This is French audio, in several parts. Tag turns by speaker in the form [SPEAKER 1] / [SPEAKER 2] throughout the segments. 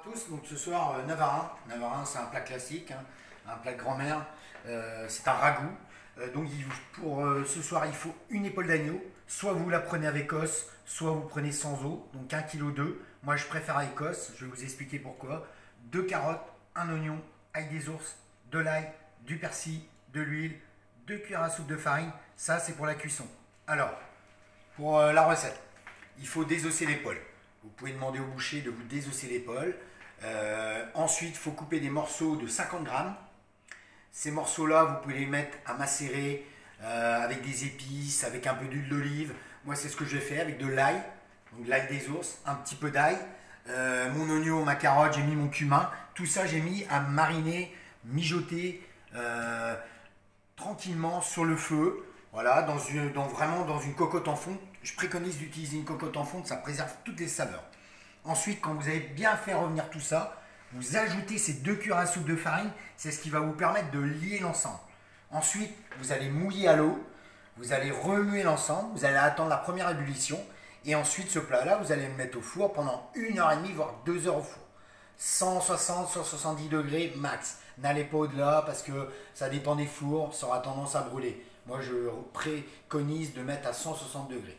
[SPEAKER 1] Tous, donc ce soir, Navarin. Navarin, c'est un plat classique, hein, un plat de grand-mère. C'est un ragoût. Pour ce soir, il faut une épaule d'agneau. Soit vous la prenez avec os, soit vous prenez sans os. Donc 1,2 kg. Moi, je préfère avec os. Je vais vous expliquer pourquoi. 2 carottes, un oignon, ail des ours, de l'ail, du persil, de l'huile, 2 cuillères à soupe de farine. Ça, c'est pour la cuisson. Alors, pour la recette, il faut désosser l'épaule. Vous pouvez demander au boucher de vous désosser l'épaule. Ensuite, il faut couper des morceaux de 50 grammes. Ces morceaux-là, vous pouvez les mettre à macérer avec des épices, avec un peu d'huile d'olive. Moi, c'est ce que je fais avec de l'ail, donc l'ail des ours, un petit peu d'ail, mon oignon, ma carotte, j'ai mis mon cumin. Tout ça, j'ai mis à mariner, mijoter tranquillement sur le feu. Voilà, vraiment dans une cocotte en fonte. Je préconise d'utiliser une cocotte en fonte, ça préserve toutes les saveurs. Ensuite, quand vous avez bien fait revenir tout ça, vous ajoutez ces 2 cuillères à soupe de farine, c'est ce qui va vous permettre de lier l'ensemble. Ensuite, vous allez mouiller à l'eau, vous allez remuer l'ensemble, vous allez attendre la première ébullition, et ensuite ce plat-là, vous allez le mettre au four pendant 1h30, voire 2 heures au four. 160, 170 degrés max. N'allez pas au-delà parce que ça dépend des fours, ça aura tendance à brûler. Moi, je préconise de mettre à 160 degrés.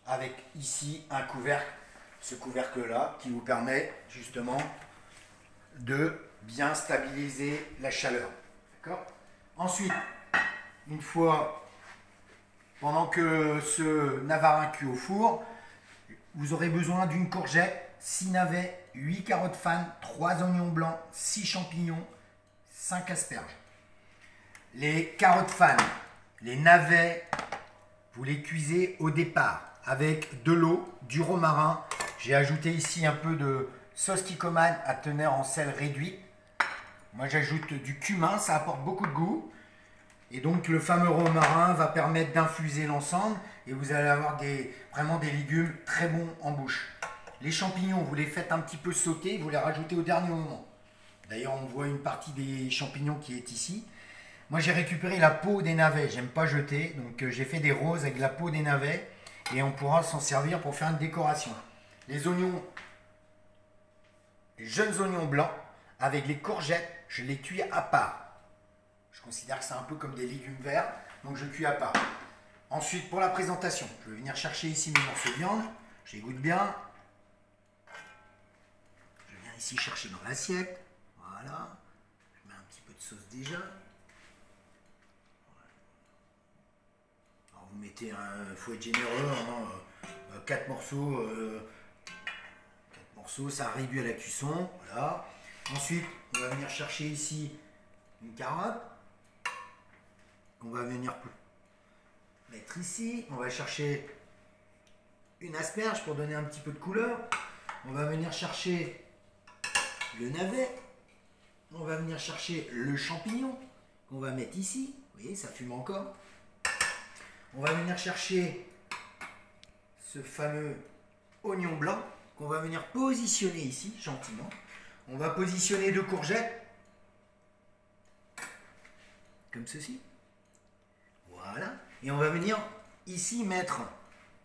[SPEAKER 1] Avec ici un couvercle, ce couvercle-là, qui vous permet justement de bien stabiliser la chaleur. D'accord ? Ensuite, une fois, pendant que ce navarin cuit au four, vous aurez besoin d'une courgette, 6 navets, 8 carottes fanes, 3 oignons blancs, 6 champignons, 5 asperges. Les carottes fanes, les navets, vous les cuisez au départ avec de l'eau, du romarin. J'ai ajouté ici un peu de sauce Kikkoman à teneur en sel réduite. Moi, j'ajoute du cumin, ça apporte beaucoup de goût. Et donc, le fameux romarin va permettre d'infuser l'ensemble et vous allez avoir vraiment des légumes très bons en bouche. Les champignons, vous les faites un petit peu sauter, vous les rajoutez au dernier moment. D'ailleurs, on voit une partie des champignons qui est ici. Moi, j'ai récupéré la peau des navets, j'aime pas jeter, donc j'ai fait des roses avec la peau des navets et on pourra s'en servir pour faire une décoration. Les oignons, les jeunes oignons blancs, avec les courgettes, je les cuis à part. Je considère que c'est un peu comme des légumes verts, donc je cuis à part. Ensuite, pour la présentation, je vais venir chercher ici mes morceaux de viande, je les goûte bien. Je viens ici chercher dans l'assiette, voilà. Je mets un petit peu de sauce déjà. Alors vous mettez il faut être généreux, hein, 4 morceaux. 4 morceaux, ça réduit à la cuisson, voilà. Ensuite, on va venir chercher ici une carotte qu'on va venir mettre ici. On va chercher une asperge pour donner un petit peu de couleur. On va venir chercher le navet. On va venir chercher le champignon qu'on va mettre ici. Vous voyez, ça fume encore. On va venir chercher ce fameux oignon blanc qu'on va venir positionner ici, gentiment. On va positionner 2 courgettes, comme ceci. Voilà. Et on va venir ici mettre,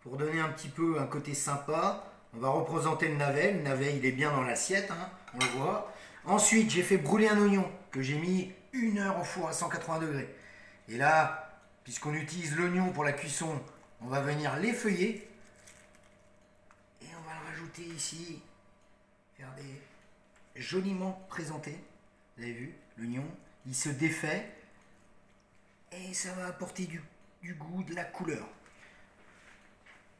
[SPEAKER 1] pour donner un petit peu un côté sympa, on va représenter le navet. Le navet, il est bien dans l'assiette, hein, on le voit. Ensuite, j'ai fait brûler un oignon que j'ai mis 1 heure au four à 180 degrés. Et là, puisqu'on utilise l'oignon pour la cuisson, on va venir l'effeuiller. Et on va le rajouter ici, faire des joliment présentés. Vous avez vu, l'oignon, il se défait. Et ça va apporter du goût, de la couleur.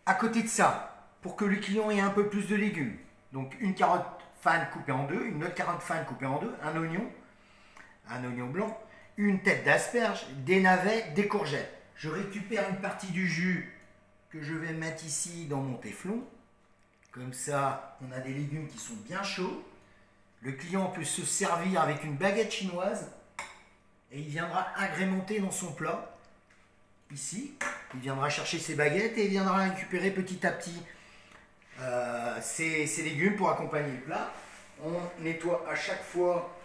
[SPEAKER 1] À côté de ça, pour que le client ait un peu plus de légumes, donc une carotte fane coupée en deux, une autre carotte fane coupée en deux, un oignon blanc, une tête d'asperge, des navets, des courgettes. Je récupère une partie du jus que je vais mettre ici dans mon téflon. Comme ça, on a des légumes qui sont bien chauds. Le client peut se servir avec une baguette chinoise et il viendra agrémenter dans son plat. Ici, il viendra chercher ses baguettes et il viendra récupérer petit à petit ses légumes pour accompagner le plat. On nettoie à chaque fois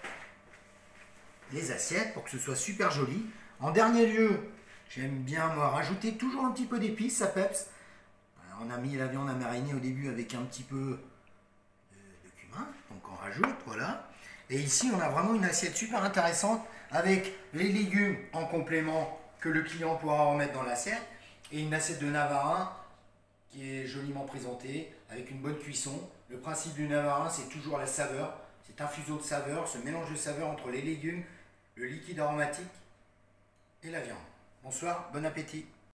[SPEAKER 1] les assiettes pour que ce soit super joli. En dernier lieu, j'aime bien moi rajouter toujours un petit peu d'épices, ça peps. On a mis la viande à mariner au début avec un petit peu de cumin, donc on rajoute. Et ici, on a vraiment une assiette super intéressante avec les légumes en complément que le client pourra remettre dans l'assiette et une assiette de navarin qui est joliment présentée avec une bonne cuisson. Le principe du navarin, c'est toujours la saveur, cette infusion de saveur, ce mélange de saveur entre les légumes, le liquide aromatique et la viande. Bonsoir, bon appétit.